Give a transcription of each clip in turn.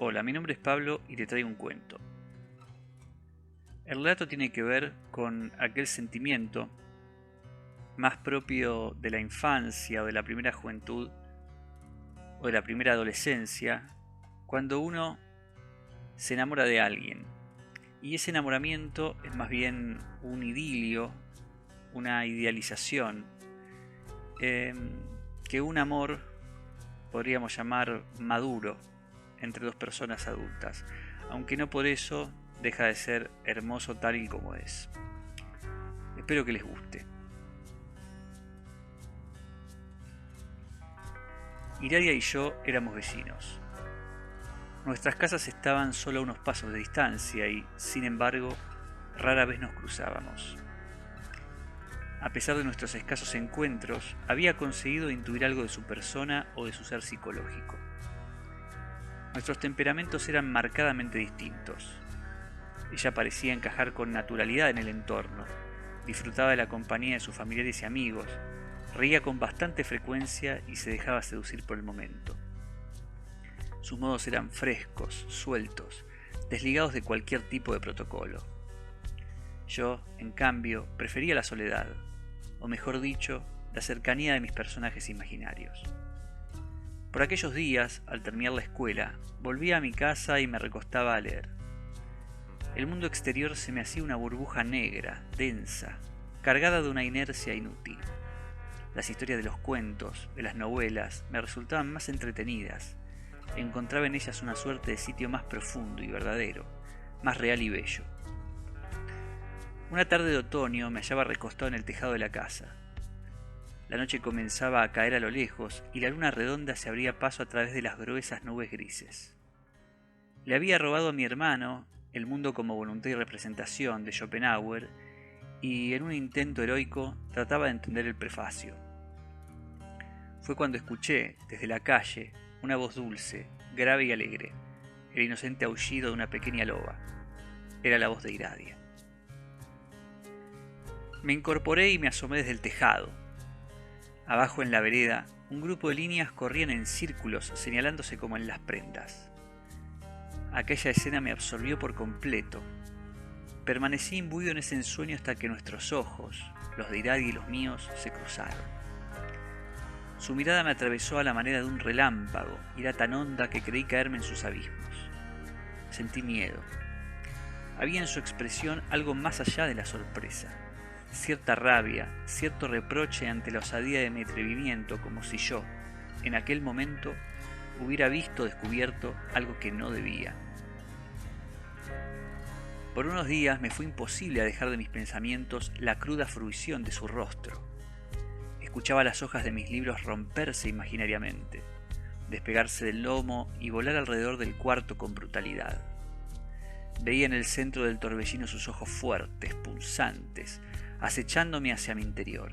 Hola, mi nombre es Pablo y te traigo un cuento. El relato tiene que ver con aquel sentimiento más propio de la infancia o de la primera juventud o de la primera adolescencia, cuando uno se enamora de alguien. Y ese enamoramiento es más bien un idilio, una idealización, que un amor podríamos llamar maduro entre dos personas adultas, aunque no por eso deja de ser hermoso tal y como es. Espero que les guste. Iradia y yo éramos vecinos. Nuestras casas estaban solo a unos pasos de distancia y, sin embargo, rara vez nos cruzábamos. A pesar de nuestros escasos encuentros, había conseguido intuir algo de su persona o de su ser psicológico. Nuestros temperamentos eran marcadamente distintos. Ella parecía encajar con naturalidad en el entorno, disfrutaba de la compañía de sus familiares y amigos, reía con bastante frecuencia y se dejaba seducir por el momento. Sus modos eran frescos, sueltos, desligados de cualquier tipo de protocolo. Yo, en cambio, prefería la soledad, o mejor dicho, la cercanía de mis personajes imaginarios. Por aquellos días, al terminar la escuela, volvía a mi casa y me recostaba a leer. El mundo exterior se me hacía una burbuja negra, densa, cargada de una inercia inútil. Las historias de los cuentos, de las novelas, me resultaban más entretenidas. Encontraba en ellas una suerte de sitio más profundo y verdadero, más real y bello. Una tarde de otoño me hallaba recostado en el tejado de la casa. La noche comenzaba a caer a lo lejos y la luna redonda se abría paso a través de las gruesas nubes grises. Le había robado a mi hermano El mundo como voluntad y representación de Schopenhauer y en un intento heroico trataba de entender el prefacio. Fue cuando escuché, desde la calle, una voz dulce, grave y alegre, el inocente aullido de una pequeña loba. Era la voz de Iradia. Me incorporé y me asomé desde el tejado. Abajo en la vereda, un grupo de líneas corrían en círculos señalándose como en las prendas. Aquella escena me absorbió por completo. Permanecí imbuido en ese ensueño hasta que nuestros ojos, los de Iradia y los míos, se cruzaron. Su mirada me atravesó a la manera de un relámpago y era tan honda que creí caerme en sus abismos. Sentí miedo. Había en su expresión algo más allá de la sorpresa, cierta rabia, cierto reproche ante la osadía de mi atrevimiento, como si yo, en aquel momento, hubiera visto o descubierto algo que no debía. Por unos días me fue imposible dejar de mis pensamientos la cruda fruición de su rostro. Escuchaba las hojas de mis libros romperse imaginariamente, despegarse del lomo y volar alrededor del cuarto con brutalidad. Veía en el centro del torbellino sus ojos fuertes, pulsantes, acechándome hacia mi interior.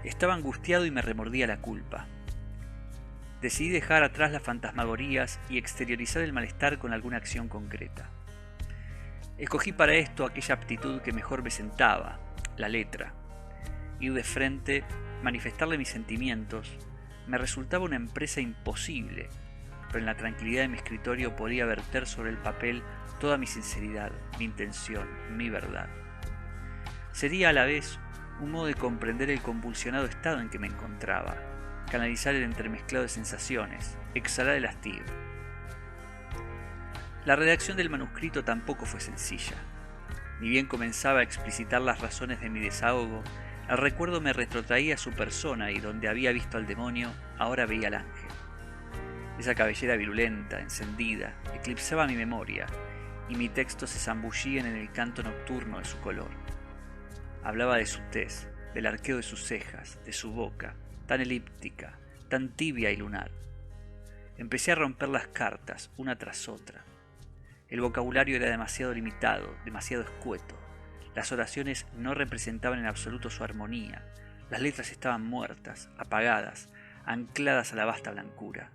Estaba angustiado y me remordía la culpa. Decidí dejar atrás las fantasmagorías y exteriorizar el malestar con alguna acción concreta. Escogí para esto aquella aptitud que mejor me sentaba, la letra. Ir de frente, manifestarle mis sentimientos, me resultaba una empresa imposible, pero en la tranquilidad de mi escritorio podía verter sobre el papel toda mi sinceridad, mi intención, mi verdad. Sería a la vez un modo de comprender el convulsionado estado en que me encontraba, canalizar el entremezclado de sensaciones, exhalar el hastío. La redacción del manuscrito tampoco fue sencilla. Ni bien comenzaba a explicitar las razones de mi desahogo, el recuerdo me retrotraía a su persona y donde había visto al demonio, ahora veía al ángel. Esa cabellera virulenta, encendida, eclipsaba mi memoria, y mi texto se zambullía en el canto nocturno de su color. Hablaba de su tez, del arqueo de sus cejas, de su boca, tan elíptica, tan tibia y lunar. Empecé a romper las cartas, una tras otra. El vocabulario era demasiado limitado, demasiado escueto. Las oraciones no representaban en absoluto su armonía. Las letras estaban muertas, apagadas, ancladas a la vasta blancura.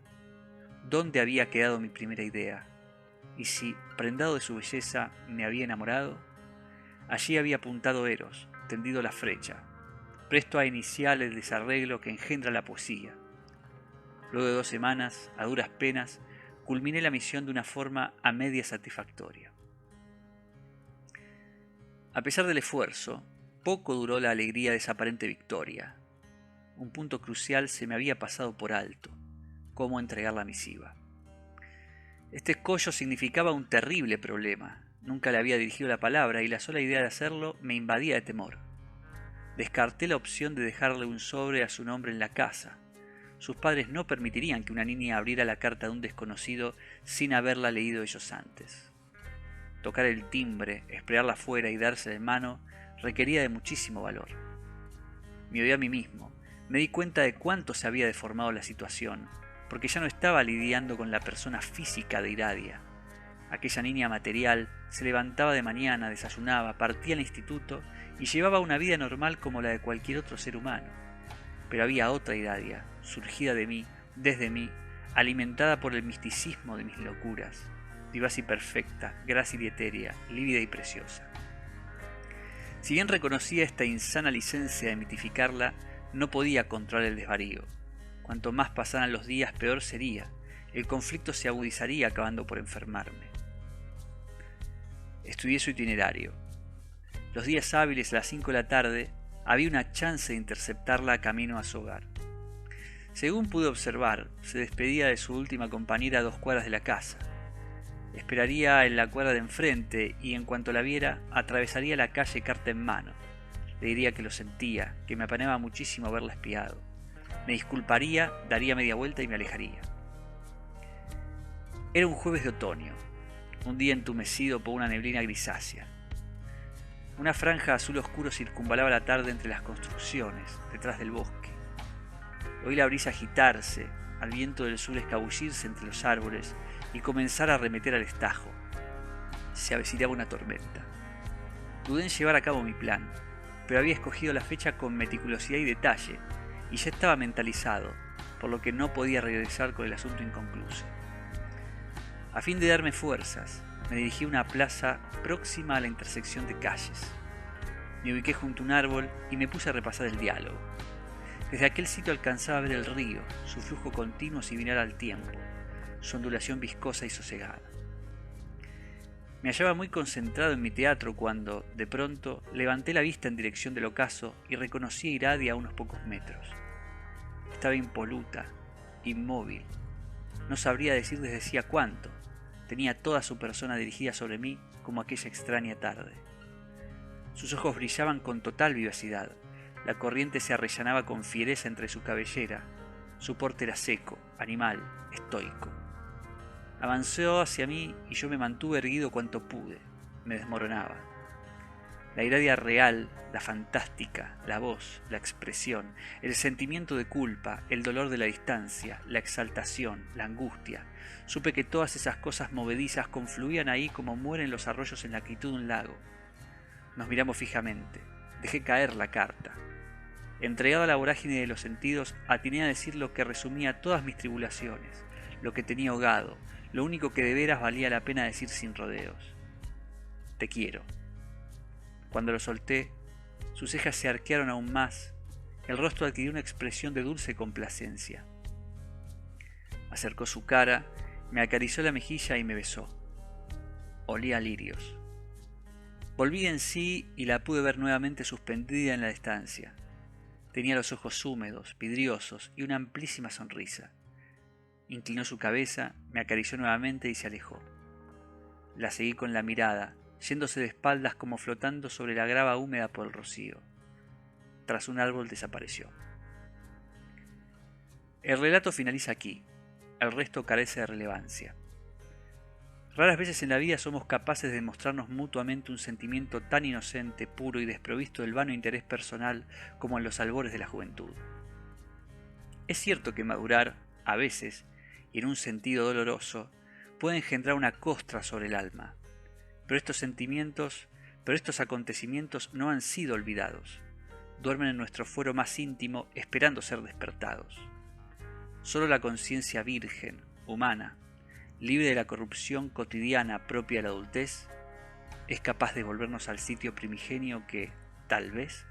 ¿Dónde había quedado mi primera idea? Y si, prendado de su belleza, me había enamorado, allí había apuntado Eros, tendido la flecha, presto a iniciar el desarreglo que engendra la poesía. Luego de 2 semanas, a duras penas, culminé la misión de una forma a media satisfactoria. A pesar del esfuerzo, poco duró la alegría de esa aparente victoria. Un punto crucial se me había pasado por alto: cómo entregar la misiva. Este escollo significaba un terrible problema. Nunca le había dirigido la palabra y la sola idea de hacerlo me invadía de temor. Descarté la opción de dejarle un sobre a su nombre en la casa. Sus padres no permitirían que una niña abriera la carta de un desconocido sin haberla leído ellos antes. Tocar el timbre, esperarla afuera y dársela en mano requería de muchísimo valor. Me odié a mí mismo. Me di cuenta de cuánto se había deformado la situación, porque ya no estaba lidiando con la persona física de Iradia. Aquella niña material se levantaba de mañana, desayunaba, partía al instituto y llevaba una vida normal como la de cualquier otro ser humano. Pero había otra Iradia, surgida de mí, desde mí, alimentada por el misticismo de mis locuras, vivaz y perfecta, grácil y etérea, lívida y preciosa. Si bien reconocía esta insana licencia de mitificarla, no podía controlar el desvarío. Cuanto más pasaran los días, peor sería. El conflicto se agudizaría, acabando por enfermarme. Estudié su itinerario. Los días hábiles a las 5 de la tarde había una chance de interceptarla camino a su hogar. Según pude observar, se despedía de su última compañera a 2 cuadras de la casa. Esperaría en la cuadra de enfrente y en cuanto la viera, atravesaría la calle carta en mano. Le diría que lo sentía, que me apenaba muchísimo haberla espiado. Me disculparía, daría media vuelta y me alejaría. Era un jueves de otoño, un día entumecido por una neblina grisácea. Una franja azul oscuro circunvalaba la tarde entre las construcciones, detrás del bosque. Oí la brisa agitarse, al viento del sur escabullirse entre los árboles y comenzar a arremeter al estajo. Se avecinaba una tormenta. Dudé en llevar a cabo mi plan, pero había escogido la fecha con meticulosidad y detalle, y ya estaba mentalizado, por lo que no podía regresar con el asunto inconcluso. A fin de darme fuerzas, me dirigí a una plaza próxima a la intersección de calles. Me ubiqué junto a un árbol y me puse a repasar el diálogo. Desde aquel sitio alcanzaba a ver el río, su flujo continuo similar al tiempo, su ondulación viscosa y sosegada. Me hallaba muy concentrado en mi teatro cuando, de pronto, levanté la vista en dirección del ocaso y reconocí a Iradia a unos pocos metros. Estaba impoluta, inmóvil. No sabría decir desde hacía cuánto. Tenía toda su persona dirigida sobre mí como aquella extraña tarde. Sus ojos brillaban con total vivacidad. La corriente se arrellanaba con fiereza entre su cabellera. Su porte era seco, animal, estoico. Avanzó hacia mí y yo me mantuve erguido cuanto pude. Me desmoronaba. La Iradia real, la fantástica, la voz, la expresión, el sentimiento de culpa, el dolor de la distancia, la exaltación, la angustia. Supe que todas esas cosas movedizas confluían ahí como mueren los arroyos en la quietud de un lago. Nos miramos fijamente. Dejé caer la carta. Entregado a la vorágine de los sentidos, atiné a decir lo que resumía todas mis tribulaciones, lo que tenía ahogado, lo único que de veras valía la pena decir sin rodeos. Te quiero. Cuando lo solté, sus cejas se arquearon aún más, el rostro adquirió una expresión de dulce complacencia. Acercó su cara, me acarició la mejilla y me besó. Olía a lirios. Volví en sí y la pude ver nuevamente suspendida en la distancia. Tenía los ojos húmedos, vidriosos y una amplísima sonrisa. Inclinó su cabeza, me acarició nuevamente y se alejó. La seguí con la mirada, yéndose de espaldas como flotando sobre la grava húmeda por el rocío. Tras un árbol desapareció. El relato finaliza aquí. El resto carece de relevancia. Raras veces en la vida somos capaces de demostrarnos mutuamente un sentimiento tan inocente, puro y desprovisto del vano interés personal como en los albores de la juventud. Es cierto que madurar, a veces, y en un sentido doloroso, puede engendrar una costra sobre el alma, pero estos acontecimientos no han sido olvidados, duermen en nuestro fuero más íntimo esperando ser despertados. Solo la conciencia virgen, humana, libre de la corrupción cotidiana propia de la adultez, es capaz de volvernos al sitio primigenio que, tal vez,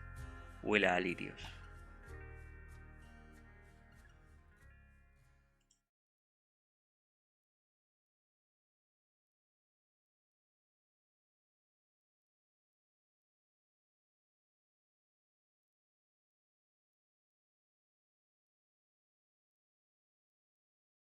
huela a lirios.